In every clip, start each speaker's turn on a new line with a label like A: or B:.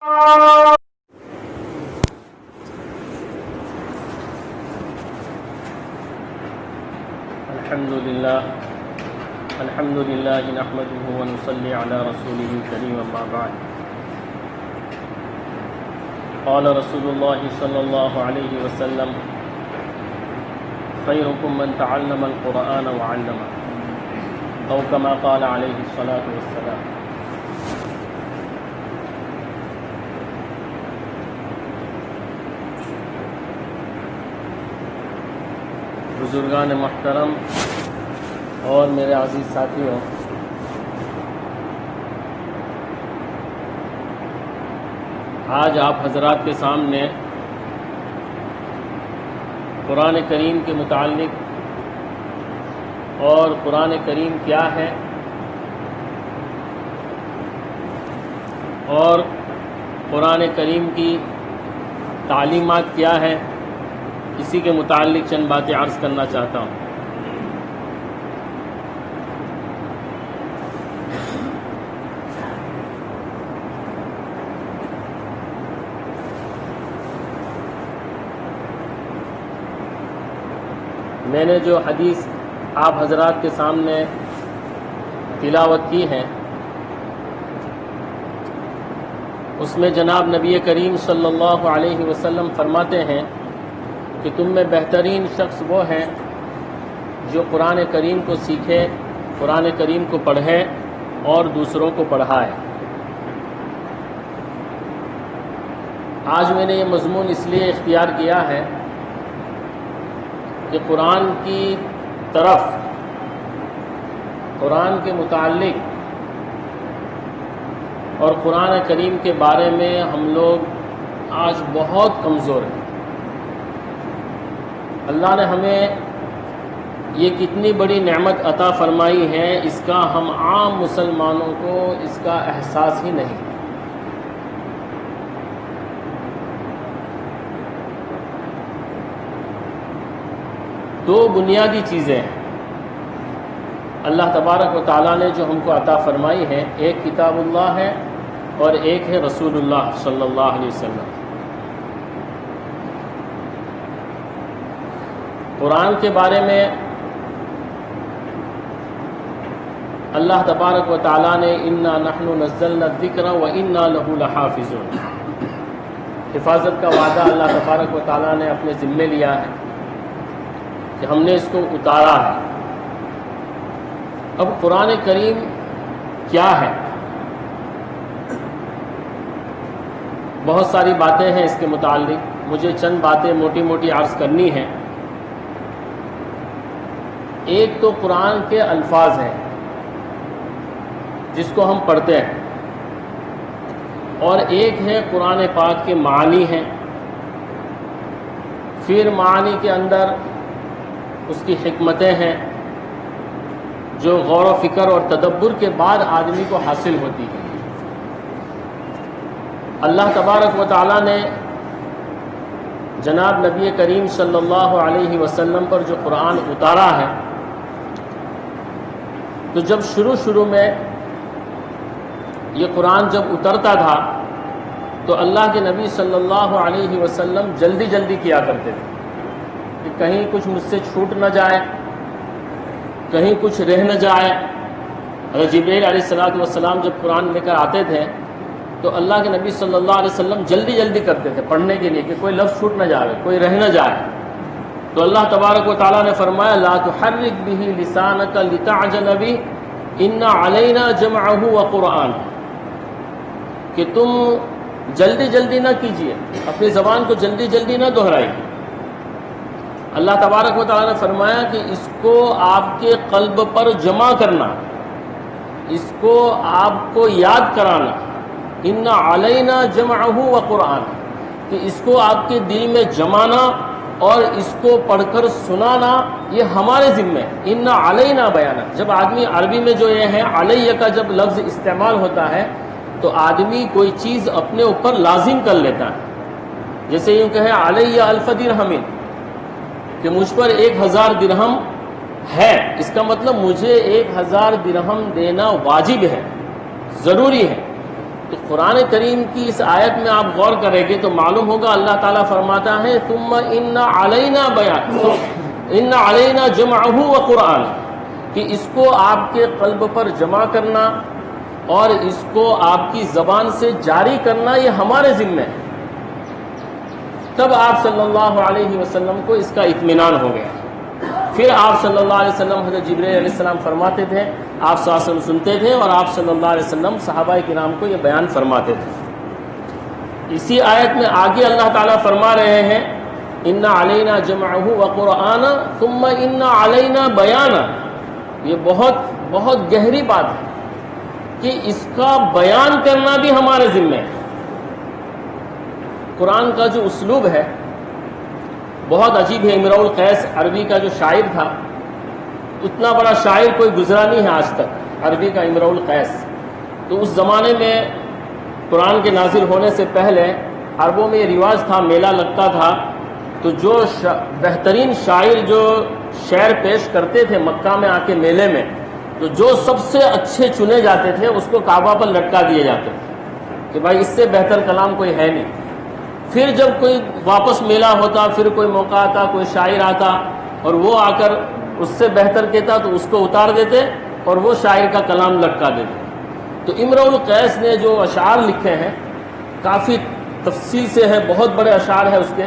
A: الحمد لله نحمده ونصلي على رسوله الكريم أما بعد. قال رسول الله صلى الله عليه وسلم: خيركم من تعلم القرآن وعلمه، أو كما قال عليه الصلاة والسلام. بزرگان محترم اور میرے عزیز ساتھیوں، آج آپ حضرات کے سامنے قرآن کریم کے متعلق اور قرآن کریم کیا ہے اور قرآن کریم کی تعلیمات کیا ہے، اسی کے متعلق چند باتیں عرض کرنا چاہتا ہوں. میں نے جو حدیث آپ حضرات کے سامنے تلاوت کی ہے، اس میں جناب نبی کریم صلی اللہ علیہ وسلم فرماتے ہیں کہ تم میں بہترین شخص وہ ہے جو قرآن کریم کو سیکھے، قرآن کریم کو پڑھے اور دوسروں کو پڑھائے. آج میں نے یہ مضمون اس لیے اختیار کیا ہے کہ قرآن کی طرف، قرآن کے متعلق اور قرآن کریم کے بارے میں ہم لوگ آج بہت کمزور ہیں. اللہ نے ہمیں یہ کتنی بڑی نعمت عطا فرمائی ہے، اس کا ہم عام مسلمانوں کو اس کا احساس ہی نہیں. دو بنیادی چیزیں ہیں اللہ تبارک و تعالیٰ نے جو ہم کو عطا فرمائی ہے، ایک کتاب اللہ ہے اور ایک ہے رسول اللہ صلی اللہ علیہ وسلم. قرآن کے بارے میں اللہ تبارک و تعالیٰ نے اِنَّا نَحْنُ نَزَّلْنَا الذِّكْرَ وَإِنَّا لَهُ لَحَافِظُونَ، حفاظت کا وعدہ اللہ تبارک و تعالیٰ نے اپنے ذمے لیا ہے کہ ہم نے اس کو اتارا ہے. اب قرآن کریم کیا ہے؟ بہت ساری باتیں ہیں اس کے متعلق، مجھے چند باتیں موٹی موٹی عرض کرنی ہیں. ایک تو قرآن کے الفاظ ہیں جس کو ہم پڑھتے ہیں، اور ایک ہے قرآن پاک کے معانی ہیں. پھر معانی کے اندر اس کی حکمتیں ہیں جو غور و فکر اور تدبر کے بعد آدمی کو حاصل ہوتی ہیں. اللہ تبارک و تعالیٰ نے جناب نبی کریم صلی اللہ علیہ وسلم پر جو قرآن اتارا ہے، تو جب شروع میں یہ قرآن جب اترتا تھا تو اللہ کے نبی صلی اللہ علیہ وسلم جلدی کیا کرتے تھے کہ کہیں کچھ مجھ سے چھوٹ نہ جائے، کہیں کچھ رہ نہ جائے. حضرت جبریل علیہ السلام جب قرآن لے کر آتے تھے تو اللہ کے نبی صلی اللہ علیہ وسلم جلدی کرتے تھے پڑھنے کے لیے کہ کوئی لفظ چھوٹ نہ جائے، کوئی رہ نہ جائے. تو اللہ تبارک و تعالیٰ نے فرمایا لا تحرک به لسانک لتعجل به ان علینا جمعہ وقرآنہ، کہ تم جلدی نہ کیجیے، اپنی زبان کو جلدی نہ دہرائیے. اللہ تبارک و تعالیٰ نے فرمایا کہ اس کو آپ کے قلب پر جمع کرنا، اس کو آپ کو یاد کرانا، ان علینا جمعہ وقرآنہ، کہ اس کو آپ کے دل میں جمانا اور اس کو پڑھ کر سنانا یہ ہمارے ذمہ ہے. ان علینا بیانہ، جب آدمی عربی میں جو یہ ہے علیہ کا جب لفظ استعمال ہوتا ہے تو آدمی کوئی چیز اپنے اوپر لازم کر لیتا ہے. جیسے یوں کہے علیہ الف درہم، کہ مجھ پر 1000 درہم ہے، اس کا مطلب مجھے 1000 درہم دینا واجب ہے، ضروری ہے. تو قرآن کریم کی اس آیت میں آپ غور کریں گے تو معلوم ہوگا اللہ تعالیٰ فرماتا ہے ثم ان علینا جمعہ و قرآن، کہ اس کو آپ کے قلب پر جمع کرنا اور اس کو آپ کی زبان سے جاری کرنا یہ ہمارے ذمہ ہے۔ تب آپ صلی اللہ علیہ وسلم کو اس کا اطمینان ہو گیا۔ پھر آپ صلی اللہ علیہ وسلم حضرت جبرائیل علیہ السلام فرماتے تھے، آپ صلی اللہ علیہ وسلم سنتے تھے، اور آپ صلی اللہ علیہ وسلم صحابہ کرام کو یہ بیان فرماتے تھے۔ اسی آیت میں آگے اللہ تعالیٰ فرما رہے ہیں ان علینا جمعہ وقرآن ثم ان علینا بیانہ۔ یہ بہت گہری بات ہے کہ اس کا بیان کرنا بھی ہمارے ذمہ ہے۔ قرآن کا جو اسلوب ہے بہت عجیب ہے۔ امرؤ القیس عربی کا جو شاعر تھا، اتنا بڑا شاعر کوئی گزرا نہیں ہے آج تک، عربی کا امرؤ القیس۔ تو اس زمانے میں قرآن کے نازل ہونے سے پہلے عربوں میں یہ رواج تھا، میلہ لگتا تھا، تو جو بہترین شاعر جو شعر پیش کرتے تھے مکہ میں آ کے میلے میں، تو جو سب سے اچھے چنے جاتے تھے اس کو کعبہ پر لٹکا دیے جاتے تھے کہ بھائی اس سے بہتر کلام کوئی ہے نہیں۔ پھر جب کوئی واپس میلہ ہوتا، پھر کوئی موقع آتا، کوئی شاعر آتا اور وہ آ کر اس سے بہتر کہتا تو اس کو اتار دیتے اور وہ شاعر کا کلام لٹکا دیتے۔ تو امرؤ القیس نے جو اشعار لکھے ہیں کافی تفصیل سے ہے، بہت بڑے اشعار ہیں اس کے۔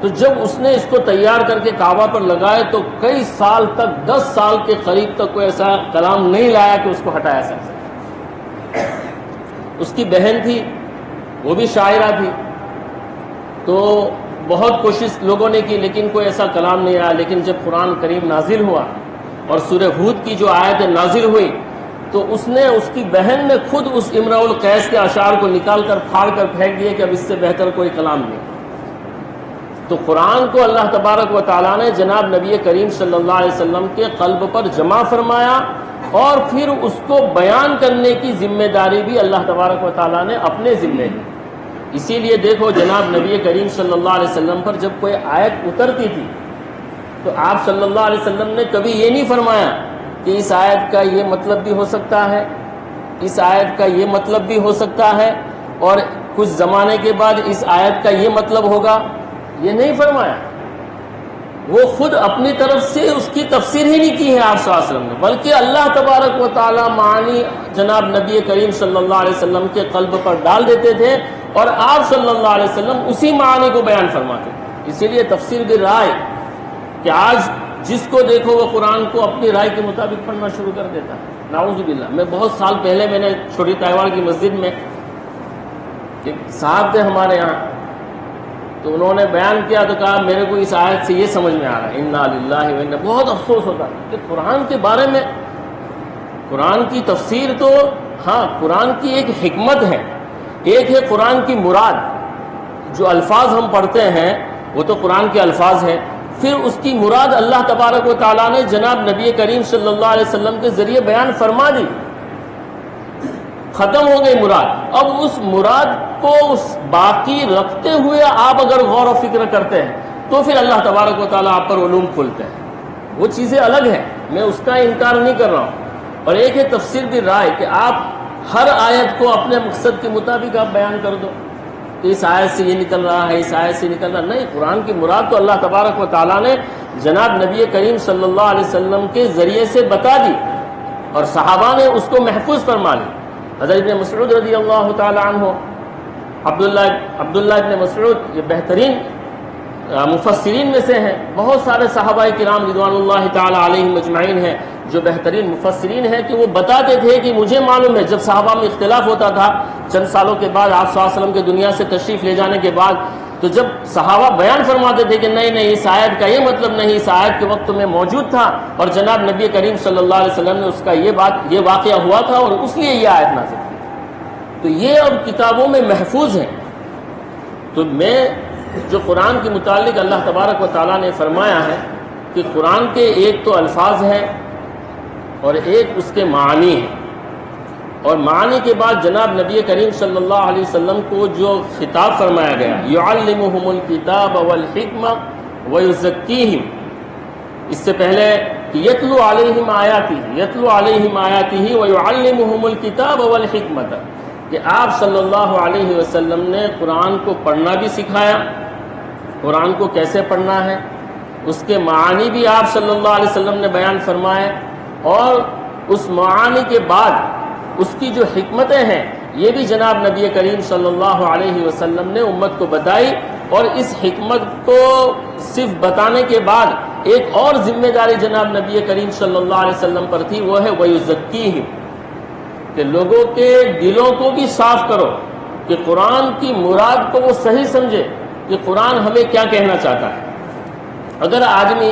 A: تو جب اس نے اس کو تیار کر کے کعبہ پر لگائے تو کئی سال تک، 10 سال کے قریب تک کوئی ایسا کلام نہیں لایا کہ اس کو ہٹایا جا سکے۔ اس کی بہن تھی، وہ بھی شاعرہ تھی، تو بہت کوشش لوگوں نے کی لیکن کوئی ایسا کلام نہیں آیا۔ لیکن جب قرآن کریم نازل ہوا اور سورہ ہود کی جو آیت نازل ہوئی تو اس نے، اس کی بہن نے خود اس امرؤ القیس کے اشعار کو نکال کر پھاڑ کر پھینک دیے کہ اب اس سے بہتر کوئی کلام نہیں۔ تو قرآن کو اللہ تبارک و تعالیٰ نے جناب نبی کریم صلی اللہ علیہ وسلم کے قلب پر جمع فرمایا، اور پھر اس کو بیان کرنے کی ذمہ داری بھی اللہ تبارک و تعالیٰ نے اپنے ذمہ لی۔ اسی لیے دیکھو جناب نبی کریم صلی اللہ علیہ وسلم پر جب کوئی آیت اترتی تھی تو آپ صلی اللہ علیہ وسلم نے کبھی یہ نہیں فرمایا کہ اس آیت کا یہ مطلب بھی ہو سکتا ہے، اس آیت کا یہ مطلب بھی ہو سکتا ہے، اور کچھ زمانے کے بعد اس آیت کا یہ مطلب ہوگا، یہ نہیں فرمایا۔ وہ خود اپنی طرف سے اس کی تفسیر ہی نہیں کی ہے آپ صلی اللہ علیہ وسلم نے، بلکہ اللہ تبارک و تعالیٰ معانی جناب نبی کریم صلی اللہ علیہ وسلم کے قلب پر ڈال دیتے تھے اور آپ صلی اللہ علیہ وسلم اسی معنی کو بیان فرماتے تھے۔ اسی لیے تفسیر بھی رائے کہ آج جس کو دیکھو وہ قرآن کو اپنی رائے کے مطابق پڑھنا شروع کر دیتا ہے، نعوذ باللہ۔ میں بہت سال پہلے میں نے چھوٹی تائیوان کی مسجد میں ایک صاحب تھے ہمارے یہاں، تو انہوں نے بیان کیا تو کہا میرے کو اس آیت سے یہ سمجھ میں آ رہا ہے انا للہ و انا، بہت افسوس ہوتا ہے کہ قرآن کے بارے میں، قرآن کی تفسیر تو ہاں قرآن کی ایک حکمت ہے، ایک ہے قرآن کی مراد، جو الفاظ ہم پڑھتے ہیں وہ تو قرآن کے الفاظ ہیں، پھر اس کی مراد اللہ تبارک و تعالیٰ نے جناب نبی کریم صلی اللہ علیہ وسلم کے ذریعے بیان فرما دی، ختم ہو گئی مراد۔ اب اس مراد کو اس باقی رکھتے ہوئے آپ اگر غور و فکر کرتے ہیں تو پھر اللہ تبارک و تعالیٰ آپ پر علوم کھولتے ہیں، وہ چیزیں الگ ہیں، میں اس کا انکار نہیں کر رہا ہوں۔ اور ایک ہے تفسیر بھی رائے کہ آپ ہر آیت کو اپنے مقصد کے مطابق آپ بیان کر دو کہ اس آیت سے یہ نکل رہا ہے، اس آیت سے نکل رہا نہیں، قرآن کی مراد تو اللہ تبارک و تعالیٰ نے جناب نبی کریم صلی اللہ علیہ وسلم کے ذریعے سے بتا دی اور صحابہ نے اس کو محفوظ فرما لی۔ حضرت ابن مسعود رضی اللہ تعالی عنہ، عبداللہ ابن مسعود یہ بہترین مفسرین میں سے ہیں، بہت سارے صحابہ کرام رضوان اللہ تعالی علیہم اجمعین ہیں جو بہترین مفسرین ہیں، کہ وہ بتاتے تھے کہ مجھے معلوم ہے جب صحابہ میں اختلاف ہوتا تھا چند سالوں کے بعد آپ صلی اللہ علیہ وسلم کے دنیا سے تشریف لے جانے کے بعد، تو جب صحابہ بیان فرماتے تھے کہ نہیں نہیں اس آیت کا یہ مطلب نہیں، اس آیت کے وقت میں موجود تھا اور جناب نبی کریم صلی اللہ علیہ وسلم نے اس کا یہ واقعہ ہوا تھا اور اس لیے یہ آیت نازل کی، تو یہ اب کتابوں میں محفوظ ہیں۔ تو میں جو قرآن کے متعلق اللہ تبارک و تعالیٰ نے فرمایا ہے کہ قرآن کے ایک تو الفاظ ہیں اور ایک اس کے معانی ہیں، اور معانی کے بعد جناب نبی کریم صلی اللہ علیہ وسلم کو جو خطاب فرمایا گیا یعلمہم الکتاب والحکمہ ویزکیہم، اس سے پہلے کہ یتلو علیہم آیاتہ ویعلمہم الکتاب والحکمہ، کہ آپ صلی اللہ علیہ وسلم نے قرآن کو پڑھنا بھی سکھایا، قرآن کو کیسے پڑھنا ہے، اس کے معانی بھی آپ صلی اللہ علیہ وسلم نے بیان فرمائے، اور اس معانی کے بعد اس کی جو حکمتیں ہیں یہ بھی جناب نبی کریم صلی اللہ علیہ وسلم نے امت کو بتائی۔ اور اس حکمت کو صرف بتانے کے بعد ایک اور ذمہ داری جناب نبی کریم صلی اللہ علیہ وسلم پر تھی، وہ ہے وَيُزَكِّيهِمْ، کہ لوگوں کے دلوں کو بھی صاف کرو کہ قرآن کی مراد کو وہ صحیح سمجھے کہ قرآن ہمیں کیا کہنا چاہتا ہے۔ اگر آدمی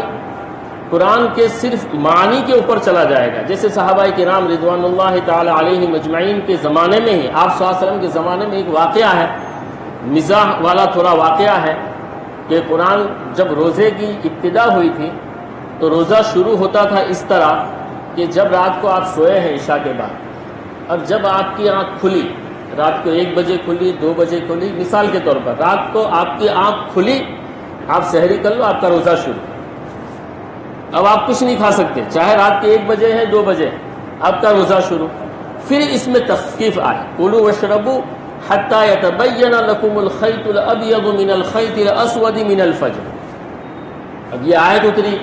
A: قرآن کے صرف معنی کے اوپر چلا جائے گا، جیسے صحابہ کرام رضوان اللہ تعالی علیہ مجمعین کے زمانے میں ہی، آپ صلی اللہ علیہ وسلم کے زمانے میں ایک واقعہ ہے، مزاح والا تھوڑا واقعہ ہے، کہ قرآن جب روزے کی ابتدا ہوئی تھی تو روزہ شروع ہوتا تھا اس طرح کہ جب رات کو آپ سوئے ہیں عشاء کے بعد، اب جب آپ کی آنکھ کھلی، رات کو 1 بجے کھلی، 2 بجے کھلی، مثال کے طور پر رات کو آپ کی آنکھ کھلی، آپ سحری کر لو، آپ کا روزہ شروع۔ اب آپ کچھ نہیں کھا سکتے، چاہے رات کے 1 بجے ہے 2 بجے، آپ کا روزہ شروع۔ پھر اس میں تخفیف آئی، کلوا واشربوا حتی یتبین لکم الخیط الابیض من الخیط الاسود من الفجر۔ اب یہ آیت اتری،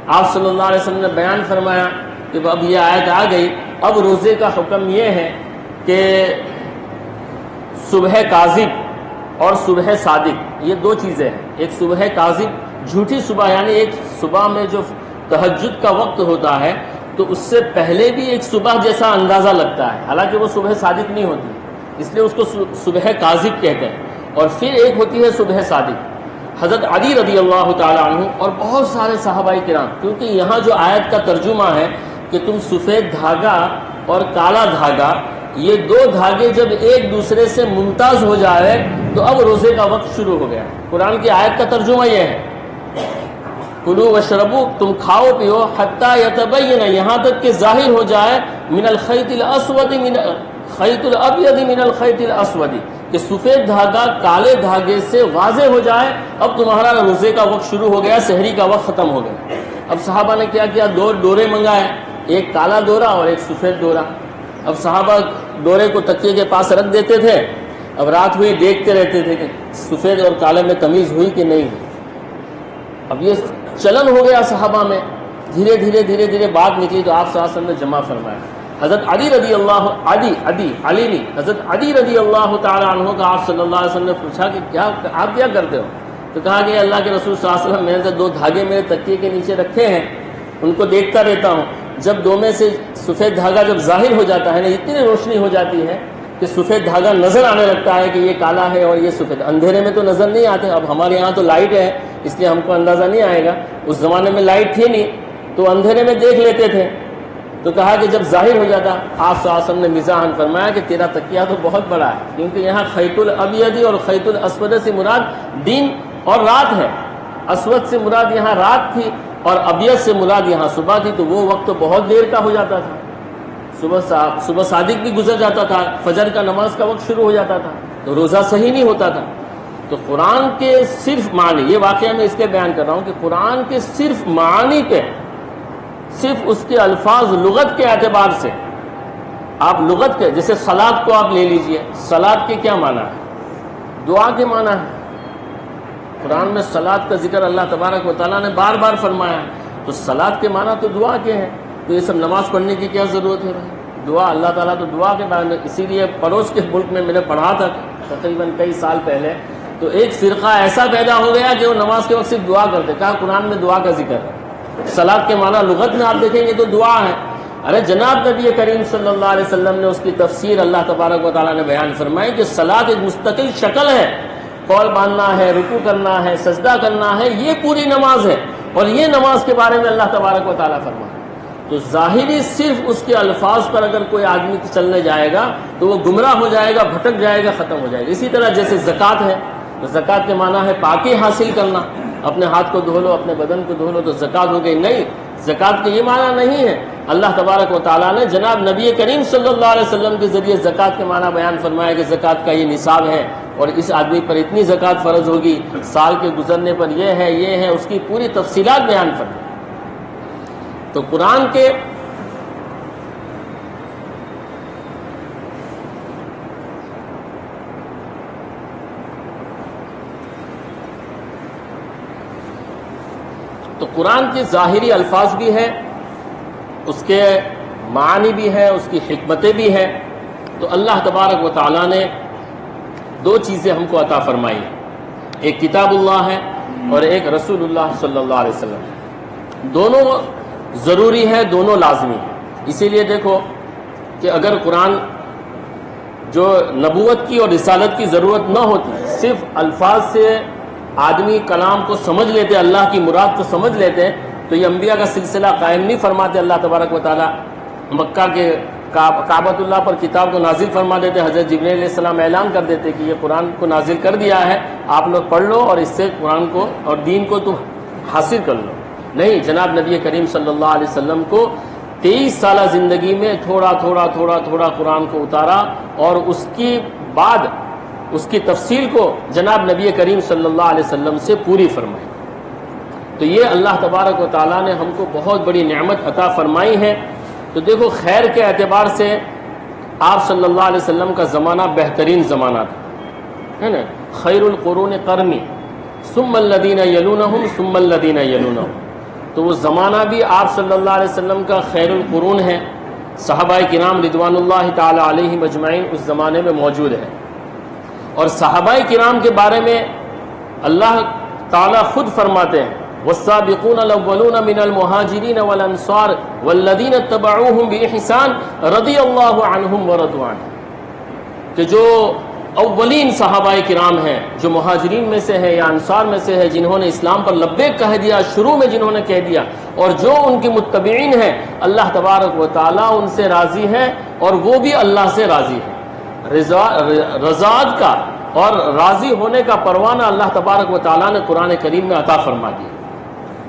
A: آپ صلی اللہ علیہ وسلم نے بیان فرمایا کہ اب یہ آیت آ گئی، اب روزے کا حکم یہ ہے کہ صبح کاذب اور صبح صادق، یہ 2 چیزیں ہیں۔ ایک صبح کاذب، جھوٹی صبح، یعنی ایک صبح میں جو تہجد کا وقت ہوتا ہے تو اس سے پہلے بھی ایک صبح جیسا اندازہ لگتا ہے، حالانکہ وہ صبح صادق نہیں ہوتی، اس لیے اس کو صبح کاذب کہتے ہیں۔ اور پھر ایک ہوتی ہے صبح صادق۔ حضرت علی رضی اللہ تعالی عنہ اور بہت سارے صحابہ کرام، کیونکہ یہاں جو آیت کا ترجمہ ہے کہ تم سفید دھاگا اور کالا دھاگا، یہ 2 دھاگے جب ایک دوسرے سے ممتاز ہو جائے تو اب روزے کا وقت شروع ہو گیا۔ قرآن کی آیت کا ترجمہ یہ ہے، کلوا واشربوا، تم کھاؤ پیو، حتی یتبین، یہاں تک کہ ظاہر ہو جائے، من الخیط الاسود من خیط الابیض من الخیط الاسود، کہ سفید دھاگا کالے دھاگے سے واضح ہو جائے، اب تمہارا روزے کا وقت شروع ہو گیا، سحری کا وقت ختم ہو گیا۔ اب صحابہ نے کیا کیا، 2 ڈورے منگائے، ایک کالا ڈورا اور ایک سفید ڈورا۔ اب صحابہ ڈورے کو تکیے کے پاس رکھ دیتے تھے، اب رات ہوئی دیکھتے رہتے تھے کہ سفید اور کالے میں تمیز ہوئی کہ نہیں ہوئی۔ اب یہ چلن ہو گیا صحابہ میں، دھیرے دھیرے دھیرے دھیرے بات نکلی تو آپ صلی اللہ علیہ وسلم نے جمع فرمایا۔ حضرت علی رضی اللہ علی نہیں، حضرت علی رضی اللہ تعالی عنہ کا آپ صلی اللہ علیہ وسلم نے پوچھا کہ آپ کیا کرتے ہو؟ تو کہا کہ اللہ کے رسول صلی اللہ علیہ وسلم، میں نے 2 دھاگے میرے تکیے کے نیچے رکھے ہیں، ان کو دیکھتا رہتا ہوں، جب 2 میں سے سفید دھاگا جب ظاہر ہو جاتا ہے نا، اتنی روشنی ہو جاتی ہے کہ سفید دھاگا نظر آنے لگتا ہے کہ یہ کالا ہے اور یہ سفید۔ اندھیرے میں تو نظر نہیں آتے، اب ہمارے یہاں تو لائٹ ہے اس لیے ہم کو اندازہ نہیں آئے گا، اس زمانے میں لائٹ تھی نہیں تو اندھیرے میں دیکھ لیتے تھے۔ تو کہا کہ جب ظاہر ہو جاتا، آپ صلی اللہ علیہ وسلم نے مزاحاً فرمایا کہ تیرا تکیہ تو بہت بڑا ہے، کیونکہ یہاں خیط الابیض اور خیط الاسود سے مراد دن اور رات ہے، اسود سے مراد یہاں رات تھی اور ابیض سے مراد یہاں صبح تھی، تو وہ وقت تو بہت دیر کا ہو جاتا تھا، صبح صادق بھی گزر جاتا تھا، فجر کا نماز کا وقت شروع ہو جاتا تھا، تو روزہ صحیح نہیں ہوتا تھا۔ تو قرآن کے صرف معنی، یہ واقعہ میں اس لیے بیان کر رہا ہوں کہ قرآن کے صرف معانی پہ، صرف اس کے الفاظ لغت کے اعتبار سے، آپ لغت کے، جیسے صلاۃ کو آپ لے لیجئے، صلاۃ کے کیا معنی ہے؟ دعا کے معنی ہے۔ قرآن میں صلاۃ کا ذکر اللہ تبارک و تعالیٰ نے بار بار فرمایا ہے، تو صلاۃ کے معنی تو دعا کے ہیں، تو یہ سب نماز پڑھنے کی کیا ضرورت ہے بھائی؟ دعا، اللہ تعالیٰ تو دعا کے بارے میں، اسی لیے پڑوس کے ملک میں نے پڑھا تھا تقریباً کئی سال پہلے، تو ایک فرقہ ایسا پیدا ہو گیا کہ وہ نماز کے وقت صرف دعا کرتے، کہا قرآن میں دعا کا ذکر ہے، صلاۃ کے معنی لغت میں آپ دیکھیں گے تو دعا ہے۔ ارے جناب نبی کریم صلی اللہ علیہ وسلم نے اس کی تفسیر اللہ تبارک و تعالیٰ نے بیان فرمائی کہ صلاۃ ایک مستقل شکل ہے، قول باندھنا ہے، رکوع کرنا ہے، سجدہ کرنا ہے، یہ پوری نماز ہے، اور یہ نماز کے بارے میں اللہ تبارک و تعالیٰ فرمائے۔ تو ظاہری صرف اس کے الفاظ پر اگر کوئی آدمی چلنے جائے گا تو وہ گمراہ ہو جائے گا، بھٹک جائے گا، ختم ہو جائے گا۔ اسی طرح جیسے زکوٰۃ ہے، تو زکوٰۃ کے معنی ہے پاکی حاصل کرنا، اپنے ہاتھ کو دھو لو، اپنے بدن کو دھو لو تو زکوٰۃ ہو گئی، نہیں، زکوٰۃ کے یہ معنی نہیں ہے۔ اللہ تبارک و تعالیٰ نے جناب نبی کریم صلی اللہ علیہ وسلم کے ذریعے زکوٰۃ کے معنی بیان فرمایا کہ زکوٰۃ کا یہ نصاب ہے اور اس آدمی پر اتنی زکوٰۃ فرض ہوگی، سال کے گزرنے پر یہ ہے، اس کی پوری تفصیلات بیان فرمائی۔ تو قرآن کے تو قرآن کے ظاہری الفاظ بھی ہیں، اس کے معانی بھی ہیں، اس کی حکمتیں بھی ہیں. تو اللہ تبارک و تعالیٰ نے دو چیزیں ہم کو عطا فرمائی ہیں، ایک کتاب اللہ ہے اور ایک رسول اللہ صلی اللہ علیہ وسلم. دونوں ضروری ہے، دونوں لازمی ہیں. اسی لیے دیکھو کہ اگر قرآن جو نبوت کی اور رسالت کی ضرورت نہ ہوتی، صرف الفاظ سے آدمی کلام کو سمجھ لیتے، اللہ کی مراد کو سمجھ لیتے، تو یہ انبیاء کا سلسلہ قائم نہیں فرماتے. اللہ تبارک و تعالیٰ مکہ کے کعبۃ اللہ پر کتاب کو نازل فرما دیتے، حضرت جبرائیل علیہ السلام اعلان کر دیتے کہ یہ قرآن کو نازل کر دیا ہے، آپ لوگ پڑھ لو اور اس سے قرآن کو اور دین کو تم حاصل کر لو. نہیں، جناب نبی کریم صلی اللہ علیہ وسلم کو 23 سالہ زندگی میں تھوڑا تھوڑا تھوڑا تھوڑا قرآن کو اتارا، اور اس کی بعد اس کی تفصیل کو جناب نبی کریم صلی اللہ علیہ وسلم سے پوری فرمائی. تو یہ اللہ تبارک و تعالیٰ نے ہم کو بہت بڑی نعمت عطا فرمائی ہے. تو دیکھو خیر کے اعتبار سے آپ صلی اللہ علیہ وسلم کا زمانہ بہترین زمانہ تھا، ہے نا. خیر القرون قرنی ثم الذین یلونہم ثم الذین یلونہم. تو وہ زمانہ بھی آپ صلی اللہ علیہ وسلم کا خیر القرون ہے. صحابہ کرام رضوان اللہ تعالی علیہم اجمعین اس زمانے میں موجود ہے. اور صحابہ کرام کے بارے میں اللہ تعالیٰ خود فرماتے ہیں والسابقون الاولون من المہاجرین والانصار والذین اتبعوہم باحسان رضی اللہ عنہم ورضوا عنہ، کہ جو اولین صحابہ کرام ہیں، جو مہاجرین میں سے ہے یا انصار میں سے ہے، جنہوں نے اسلام پر لبیک کہہ دیا، شروع میں جنہوں نے کہہ دیا، اور جو ان کے متبعین ہیں، اللہ تبارک و تعالیٰ ان سے راضی ہے اور وہ بھی اللہ سے راضی ہے. رضاعت کا اور راضی ہونے کا پروانہ اللہ تبارک و تعالیٰ نے قرآن کریم میں عطا فرما دیا.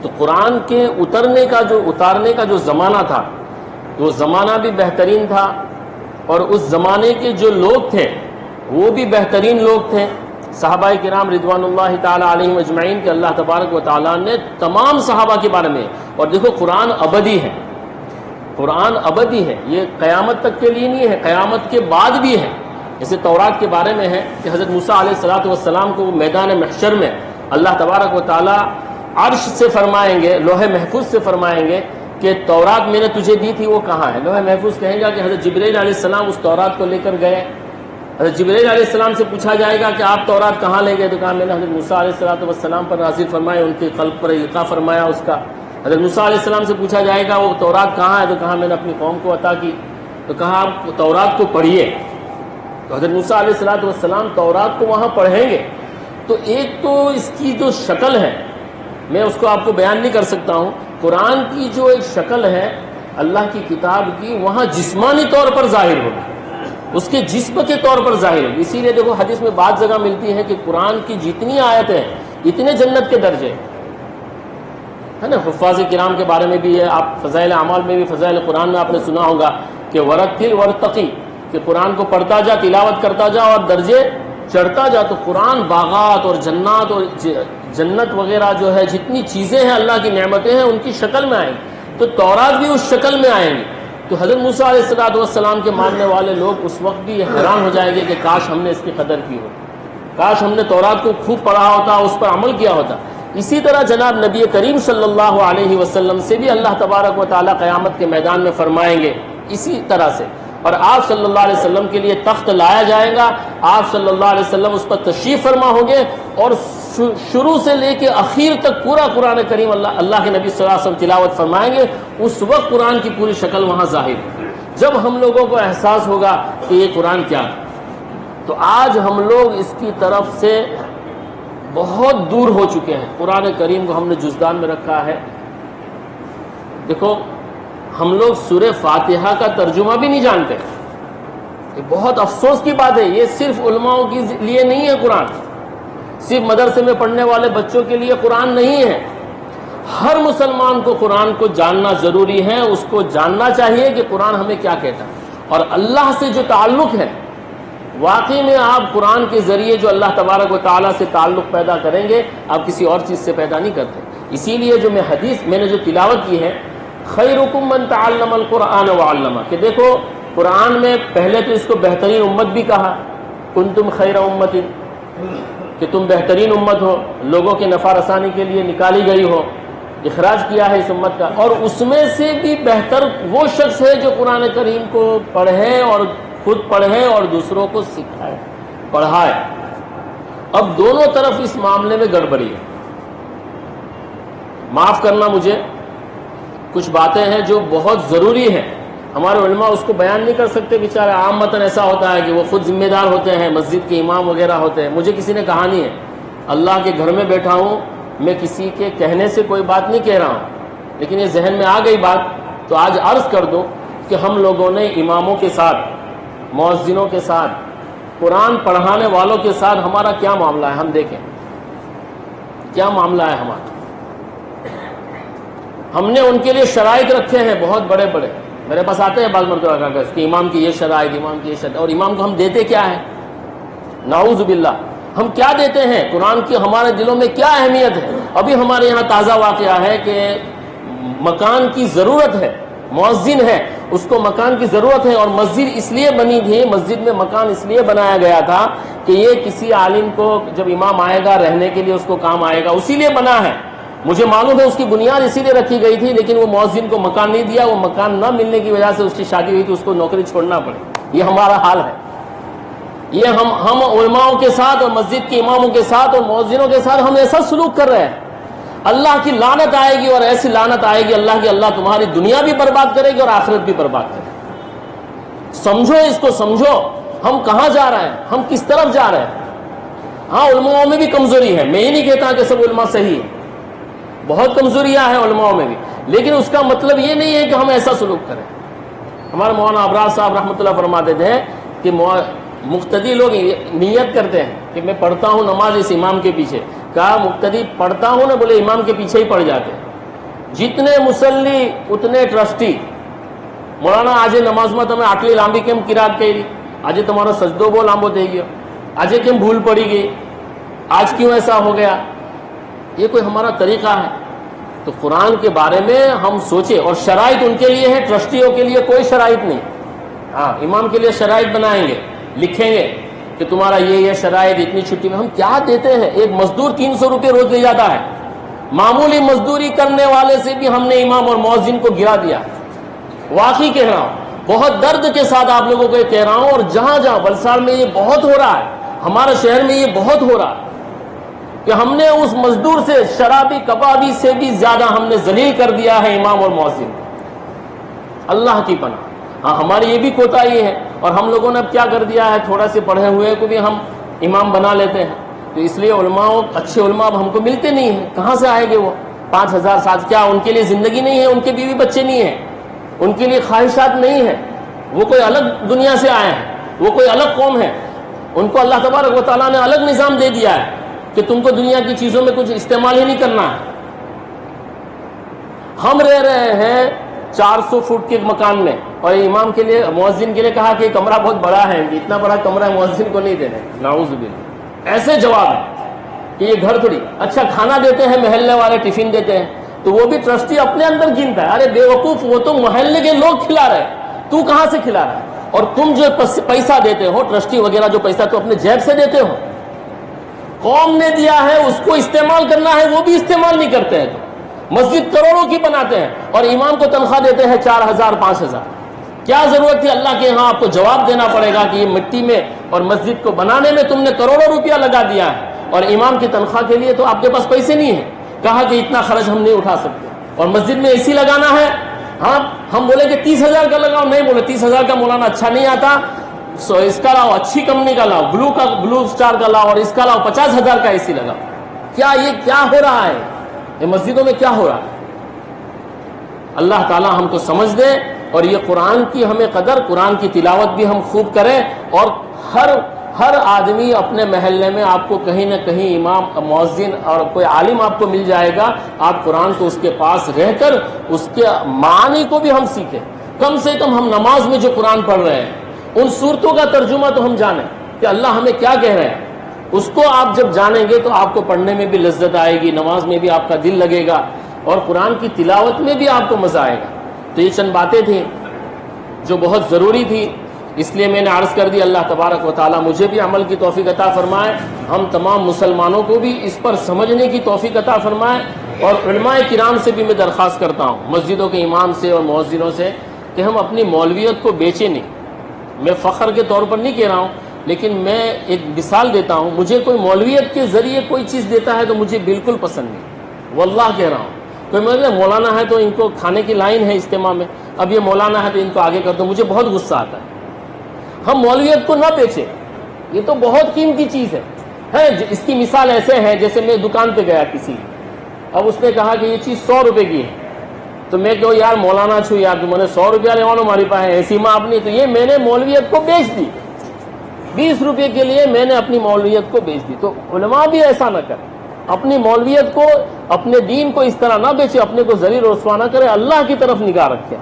A: تو قرآن کے اتارنے کا جو زمانہ تھا، وہ زمانہ بھی بہترین تھا، اور اس زمانے کے جو لوگ تھے وہ بھی بہترین لوگ تھے. صحابہ کرام رضوان اللہ تعالیٰ علیہم اجمعین کے اللہ تبارک و تعالیٰ نے تمام صحابہ کے بارے میں، اور دیکھو قرآن ابدی ہے، قرآن ابدی ہے، یہ قیامت تک کے لیے نہیں ہے، قیامت کے بعد بھی ہے. جیسے تورات کے بارے میں ہے کہ حضرت موسیٰ علیہ السلام کو میدان محشر میں اللہ تبارک و تعالیٰ عرش سے فرمائیں گے، لوح محفوظ سے فرمائیں گے کہ تورات میں نے تجھے دی تھی وہ کہاں ہے. لوح محفوظ کہیں گا کہ حضرت جبرائیل علیہ السلام اس تورات کو لے کر گئے. حضرت جبرائیل علیہ السلام سے پوچھا جائے گا کہ آپ تورات کہاں لے گئے، تو کہا میں نے حضرت موسیٰ علیہ السلام پر نازل فرمائے، ان کے قلب پر القاء فرمایا اس کا. حضرت موسیٰ علیہ السلام سے پوچھا جائے گا وہ تورات کہاں ہے، تو کہا میں نے اپنی قوم کو عطا کی. تو کہا آپ تورات کو پڑھیے. تو حضرت موسیٰ علیہ السلام تورات کو وہاں پڑھیں گے. تو ایک تو اس کی جو شکل ہے میں اس کو آپ کو بیان نہیں کر سکتا ہوں. قرآن کی جو ایک شکل ہے اللہ کی کتاب کی، وہاں جسمانی طور پر ظاہر ہوگی، اس کے جسم کے طور پر ظاہر ہوگی. اسی لیے دیکھو حدیث میں بعض جگہ ملتی ہے کہ قرآن کی جتنی آیتیں ہیں اتنے جنت کے درجے، ہے نا. حفاظ کرام کے بارے میں بھی ہے، آپ فضائل اعمال میں بھی، فضائل قرآن میں آپ نے سنا ہوگا کہ ورتل ورتقی، کہ قرآن کو پڑھتا جا، تلاوت کرتا جا اور درجے چڑھتا جا. تو قرآن باغات اور جنات اور جنت وغیرہ جو ہے جتنی چیزیں ہیں اللہ کی نعمتیں ہیں ان کی شکل میں آئیں گی. تو تورات بھی اس شکل میں آئیں گی. تو حضرت موسیٰ علیہ السلام کے ماننے والے لوگ اس وقت بھی حیران ہو جائیں گے کہ کاش ہم نے اس کی قدر کی ہو، کاش ہم نے تورات کو خوب پڑھا ہوتا، اس پر عمل کیا ہوتا. اسی طرح جناب نبی کریم صلی اللہ علیہ وسلم سے بھی اللہ تبارک و تعالیٰ قیامت کے میدان میں فرمائیں گے اسی طرح سے. اور آپ صلی اللہ علیہ وسلم کے لیے تخت لایا جائے گا، آپ صلی اللہ علیہ وسلم اس پر تشریف فرما ہوں گے، اور شروع سے لے کے اخیر تک پورا قرآن کریم اللہ کے نبی صلی اللہ علیہ وسلم تلاوت فرمائیں گے. اس وقت قرآن کی پوری شکل وہاں ظاہر ہوگی، جب ہم لوگوں کو احساس ہوگا کہ یہ قرآن کیا ہے. تو آج ہم لوگ اس کی طرف سے بہت دور ہو چکے ہیں. قرآن کریم کو ہم نے جزدان میں رکھا ہے. دیکھو ہم لوگ سورہ فاتحہ کا ترجمہ بھی نہیں جانتے. یہ بہت افسوس کی بات ہے. یہ صرف علماء کے لیے نہیں ہے قرآن، صرف مدرسے میں پڑھنے والے بچوں کے لیے قرآن نہیں ہے. ہر مسلمان کو قرآن کو جاننا ضروری ہے. اس کو جاننا چاہیے کہ قرآن ہمیں کیا کہتا ہے، اور اللہ سے جو تعلق ہے واقعی میں آپ قرآن کے ذریعے جو اللہ تبارک و تعالیٰ سے تعلق پیدا کریں گے، آپ کسی اور چیز سے پیدا نہیں کرتے. اسی لیے جو میں نے جو تلاوت کی ہے خیرکم من تعلم القرآن وعلمہ، کہ دیکھو قرآن میں پہلے تو اس کو بہترین امت بھی کہا، کنتم خیر امت، کہ تم بہترین امت ہو، لوگوں کے نفع رسانی کے لیے نکالی گئی ہو. اخراج کیا ہے اس امت کا، اور اس میں سے بھی بہتر وہ شخص ہے جو قرآن کریم کو پڑھے اور خود پڑھے اور دوسروں کو سکھائے پڑھائے۔ اب دونوں طرف اس معاملے میں گڑبڑی ہے۔ معاف کرنا مجھے، کچھ باتیں ہیں جو بہت ضروری ہیں، ہمارے علماء اس کو بیان نہیں کر سکتے بیچارے، عامتاً ایسا ہوتا ہے کہ وہ خود ذمہ دار ہوتے ہیں، مسجد کے امام وغیرہ ہوتے ہیں۔ مجھے کسی نے کہا نہیں ہے، اللہ کے گھر میں بیٹھا ہوں، میں کسی کے کہنے سے کوئی بات نہیں کہہ رہا ہوں، لیکن یہ ذہن میں آ گئی بات تو آج عرض کر دوں کہ ہم لوگوں نے اماموں کے ساتھ، مؤذنوں کے ساتھ، قرآن پڑھانے والوں کے ساتھ ہمارا کیا معاملہ ہے، ہم دیکھیں کیا معاملہ ہے ہمارا۔ ہم نے ان کے لیے شرائط رکھے ہیں بہت بڑے بڑے، میرے پاس آتے ہیں بعض مرتبہ کاغذ کہ امام کی یہ شرائط، امام کی یہ شرائط، اور امام کو ہم دیتے کیا ہے؟ نعوذ باللہ، ہم کیا دیتے ہیں؟ قرآن کی ہمارے دلوں میں کیا اہمیت ہے؟ ابھی ہمارے یہاں تازہ واقعہ ہے کہ مکان کی ضرورت ہے، مؤذن ہے، اس کو مکان کی ضرورت ہے، اور مسجد اس لیے بنی تھی، مسجد میں مکان اس لیے بنایا گیا تھا کہ یہ کسی عالم کو جب امام آئے گا رہنے کے لیے اس کو کام آئے گا، اسی لیے بنا ہے۔ مجھے معلوم ہے اس کی بنیاد اسی لیے رکھی گئی تھی، لیکن وہ مؤذن کو مکان نہیں دیا، وہ مکان نہ ملنے کی وجہ سے اس کی شادی ہوئی تو اس کو نوکری چھوڑنا پڑے۔ یہ ہمارا حال ہے، یہ ہم علماؤں کے ساتھ اور مسجد کے اماموں کے ساتھ اور مؤذنوں کے ساتھ ہم ایسا سلوک کر رہے ہیں، اللہ کی لعنت آئے گی، اور ایسی لعنت آئے گی اللہ کی، اللہ تمہاری دنیا بھی برباد کرے گی اور آخرت بھی برباد کرے گی۔ سمجھو اس کو، سمجھو ہم کہاں جا رہے ہیں، ہم کس طرف جا رہے ہیں۔ ہاں علماؤں میں بھی کمزوری ہے، میں یہ نہیں کہتا کہ سب علماء صحیح ہے، بہت کمزوریاں ہیں علماؤں میں بھی، لیکن اس کا مطلب یہ نہیں ہے کہ ہم ایسا سلوک کریں۔ ہمارے مولانا ابرار صاحب رحمۃ اللہ فرماتے تھے کہ مقتدی لوگ نیت کرتے ہیں کہ میں پڑھتا ہوں نماز اس امام کے پیچھے، کہا مقتدی پڑھتا ہوں نا، بولے امام کے پیچھے ہی پڑھ جاتے ہیں، جتنے مصلی اتنے ٹرسٹی۔ مولانا آج نماز میں تمہیں آٹلی لامبی کیم قرات کہی، آج تمہارا سجدو بہت لامبو دے گیا، آج کیم بھول پڑی گئی، آج کیوں ایسا ہو گیا؟ یہ کوئی ہمارا طریقہ ہے؟ تو قرآن کے بارے میں ہم سوچیں، اور شرائط ان کے لیے ہے، ٹرسٹیوں کے لیے کوئی شرائط نہیں۔ ہاں امام کے لیے شرائط بنائیں گے، لکھیں گے کہ تمہارا یہ شرائط، اتنی چھٹی میں۔ ہم کیا دیتے ہیں؟ ایک مزدور 300 روپے روز لے جاتا ہے، معمولی مزدوری کرنے والے سے بھی ہم نے امام اور مؤذن کو گرا دیا۔ واقعی کہہ رہا ہوں، بہت درد کے ساتھ آپ لوگوں کو یہ کہہ رہا ہوں، اور جہاں جہاں بلسار میں یہ بہت ہو رہا ہے، ہمارے شہر میں یہ بہت ہو رہا ہے کہ ہم نے اس مزدور سے، شرابی کبابی سے بھی زیادہ ہم نے ذلیل کر دیا ہے امام اور مؤذن۔ اللہ کی پناہ، ہاں ہماری یہ بھی کوتاہی ہے، اور ہم لوگوں نے اب کیا کر دیا ہے، تھوڑا سے پڑھے ہوئے کو بھی ہم امام بنا لیتے ہیں، تو اس لیے علماء، اچھے علماء اب ہم کو ملتے نہیں ہیں۔ کہاں سے آئیں گے وہ 5000 ساتھ؟ کیا ان کے لیے زندگی نہیں ہے؟ ان کے بیوی بچے نہیں ہیں؟ ان کے لیے خواہشات نہیں ہیں؟ وہ کوئی الگ دنیا سے آئے ہیں، وہ کوئی الگ قوم ہے، ان کو اللہ تبارک و تعالیٰ نے الگ نظام دے دیا ہے کہ تم کو دنیا کی چیزوں میں کچھ استعمال ہی نہیں کرنا ہے۔ ہم رہ رہے ہیں 400 فٹ کے مکان میں، اور امام کے لیے، مؤذن کے لیے کہا کہ کمرہ بہت بڑا ہے، اتنا بڑا کمرہ مؤذن کو نہیں دینے۔ نعوذ باللہ، ایسے جواب ہے کہ یہ گھر تھوڑی۔ اچھا کھانا دیتے ہیں، محلے والے ٹفن دیتے ہیں، تو وہ بھی ٹرسٹی اپنے اندر گنتا ہے، ارے بے وقوف، وہ تو محلے کے لوگ کھلا رہے، تو کہاں سے کھلا رہا ہے؟ اور تم جو پیسہ دیتے ہو، ٹرسٹی وغیرہ جو پیسہ تو اپنے جیب سے دیتے ہو، قوم نے دیا ہے، اس کو استعمال کرنا ہے، وہ بھی استعمال نہیں کرتے ہیں۔ تو مسجد کروڑوں کی بناتے ہیں اور امام کو تنخواہ دیتے ہیں 4000 5000۔ کیا ضرورت تھی؟ اللہ کے یہاں آپ کو جواب دینا پڑے گا کہ یہ مٹی میں اور مسجد کو بنانے میں تم نے کروڑوں روپیہ لگا دیا ہے، اور امام کی تنخواہ کے لیے تو آپ کے پاس پیسے نہیں ہیں۔ کہا کہ اتنا خرچ ہم نہیں اٹھا سکتے، اور مسجد میں اے سی لگانا ہے، ہاں ہم بولے کہ 30000 کا لگاؤ، نہیں بولے 30000 کا مولانا اچھا نہیں آتا، سو اس کا لاؤ، اچھی کمپنی کا لاؤ، بلو اسٹار کا لاؤ، اور اس کا لاؤ 50000 کا اے سی لگاؤ۔ کیا یہ کیا ہو رہا ہے؟ یہ مسجدوں میں کیا ہو رہا ہے؟ اللہ تعالی ہم کو سمجھ دے، اور یہ قرآن کی ہمیں قدر، قرآن کی تلاوت بھی ہم خوب کریں، اور ہر آدمی اپنے محلے میں آپ کو کہیں نہ کہیں امام، مؤذن اور کوئی عالم آپ کو مل جائے گا، آپ قرآن کو اس کے پاس رہ کر اس کے معانی کو بھی ہم سیکھیں۔ کم سے کم ہم نماز میں جو قرآن پڑھ رہے ہیں ان صورتوں کا ترجمہ تو ہم جانیں کہ اللہ ہمیں کیا کہہ رہے ہیں، اس کو آپ جب جانیں گے تو آپ کو پڑھنے میں بھی لذت آئے گی، نماز میں بھی آپ کا دل لگے گا، اور قرآن کی تلاوت میں بھی آپ کو مزہ آئے گا۔ تو یہ چند باتیں تھیں جو بہت ضروری تھی، اس لیے میں نے عرض کر دی۔ اللہ تبارک و تعالیٰ مجھے بھی عمل کی توفیق عطا فرمائے، ہم تمام مسلمانوں کو بھی اس پر سمجھنے کی توفیق عطا فرمائے، اور علماء کرام سے بھی میں درخواست کرتا ہوں، مسجدوں کے امام سے اور مؤذنوں سے، کہ ہم اپنی مولویت کو بیچیں نہیں۔ میں فخر کے طور پر نہیں کہہ رہا ہوں، لیکن میں ایک مثال دیتا ہوں، مجھے کوئی مولویت کے ذریعے کوئی چیز دیتا ہے تو مجھے بالکل پسند نہیں، واللہ کہہ رہا ہوں۔ کوئی مطلب مولانا ہے تو ان کو کھانے کی لائن ہے اجتماع میں، اب یہ مولانا ہے تو ان کو آگے کر دو، مجھے بہت غصہ آتا ہے۔ ہم مولویت کو نہ بیچیں، یہ تو بہت قیمتی چیز ہے۔ اس کی مثال ایسے ہے، جیسے میں دکان پہ گیا کسی، اب اس نے کہا کہ یہ چیز 100 روپے کی ہے، تو میں کہوں یار مولانا چھو یار، تو میں نے 100 روپیہ لیوانو ہماری پاس ایسی ماں اپنی، تو یہ میں نے مولویت کو بیچ دی، 20 روپے کے لیے میں نے اپنی مولویت کو بیچ دی۔ تو علماء بھی ایسا نہ کریں، اپنی مولویت کو، اپنے دین کو اس طرح نہ بیچے، اپنے کو ذلیل و رسوا نہ کرے، اللہ کی طرف نگاہ رکھے۔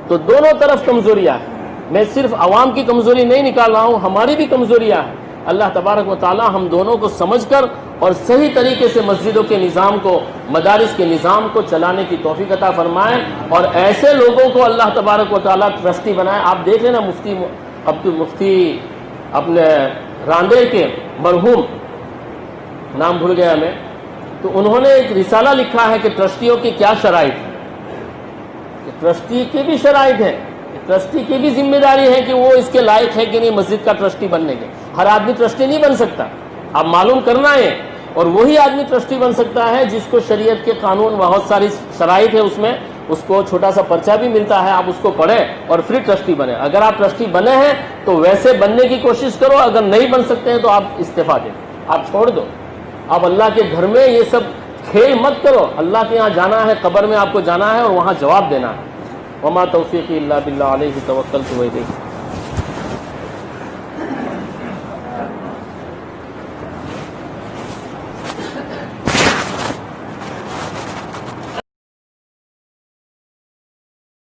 A: تو دونوں طرف کمزوریاں ہیں، میں صرف عوام کی کمزوری نہیں نکال رہا ہوں، ہماری بھی کمزوریاں ہیں۔ اللہ تبارک و تعالی ہم دونوں کو سمجھ کر اور صحیح طریقے سے مسجدوں کے نظام کو، مدارس کے نظام کو چلانے کی توفیق عطا فرمائیں، اور ایسے لوگوں کو اللہ تبارک و تعالی ٹرسٹی بنائیں۔ آپ دیکھ لیں نا، مفتی اپنے راندے کے مرحوم، نام بھول گیا میں، تو انہوں نے ایک رسالہ لکھا ہے کہ ٹرسٹیوں کی کیا شرائط ہے، کہ ٹرسٹی کی بھی شرائط ہے، ٹرسٹی کی بھی ذمہ داری ہے کہ وہ اس کے لائق ہے کہ نہیں مسجد کا ٹرسٹی بننے کے۔ ہر آدمی ٹرسٹی نہیں بن سکتا، آپ معلوم کرنا ہے، اور وہی آدمی ٹرسٹی بن سکتا ہے جس کو شریعت کے قانون، بہت ساری شرائط ہے اس میں، اس کو چھوٹا سا پرچہ بھی ملتا ہے، آپ اس کو پڑھیں اور پھر ٹرسٹی بنے۔ اگر آپ ٹرسٹی بنے ہیں تو ویسے بننے کی کوشش کرو، اگر نہیں بن سکتے ہیں تو آپ استعفیٰ دیں، آپ چھوڑ دو۔ آپ اللہ کے گھر میں یہ سب کھیل مت کرو، اللہ کے یہاں جانا ہے، قبر میں آپ کو جانا ہے اور وہاں جواب دینا ہے۔ وما توفیقی الا باللہ، علیہ توکلت و الیہ